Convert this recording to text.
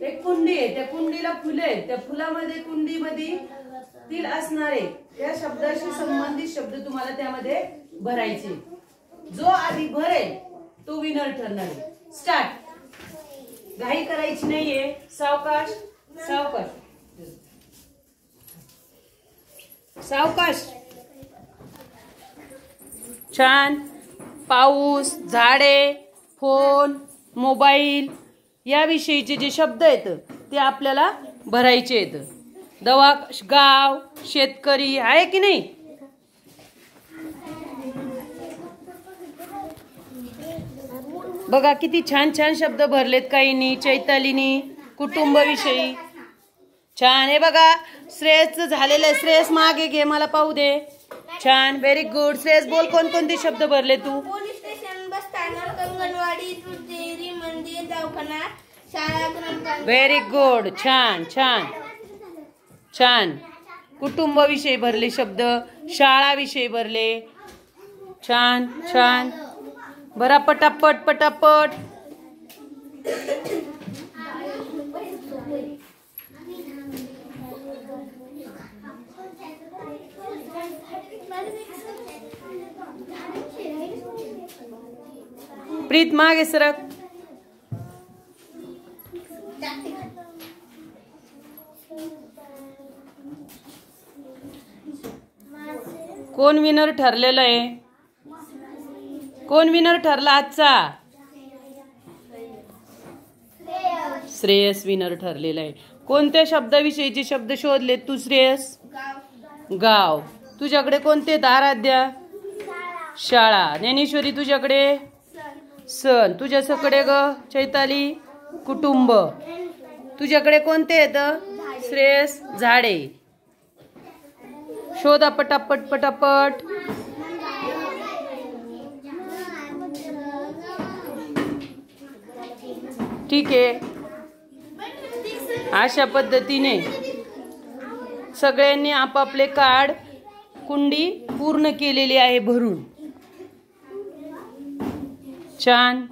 एक कुंडी आहे, त्या कुंडीला फुले आहेत, त्या फुलामध्ये कुंडीमध्ये तील असणारे त्या शब्दाशी संबंधित शब्द तुम्हाला त्यामध्ये भरायचे. जो आधी भरेल तो विनर ठरणार आहे. स्टार्ट. घाई करायची नाहीये, सावकाश सावकाश सावकाश. छान. पाऊस, झाडे, फोन, मोबाईल याविषयीचे जे शब्द आहेत ते आपल्याला भरायचे आहेत. दवा, गाव, शेतकरी आहे की नाही. बघा किती छान छान शब्द भरलेत काहींनी. चैतालीनी कुटुंबाविषयी छान. हे बघा श्रेयसचं झालेलं आहे. श्रेयस मागे घे, मला पाहू दे. छान, व्हेरी गुड. श्रेयस बोल, कोणकोणते शब्द भरले तू. पोलीस स्टेशन, बस स्थानक, अंगणवाडी, दूध डेअरी, मंदिर, दवाखाना, शाळा, ग्रंथालय. Very good. छान छान छान. कुटुंबाविषयी भरले शब्द, शाळाविषयी भरले. छान छान. बरा पटापट पटापट. प्रीत मागे सरक. कोण विनर ठरलेलं आहे. कोण विनर ठरला आजचा. श्रेयस विनर ठरलेला आहे. कोणत्या शब्दाविषयीचे शब्द शोधले तू श्रेयस. गाव. तुझ्याकडे कोणते. आराध्या. शाळा. ज्ञानेश्वरी तुझ्याकडे. सण. तुझ्याकडे ग चैताली. कुटुंब. तुझ्याकडे कोणते आहेत श्रेयस. झाडे. शोधा पटापट पटापट. ठीक आहे. अशा पद्धतीने सगळ्यांनी आपापले कार्ड कुंडी पूर्ण केलेली आहे भरून. छान.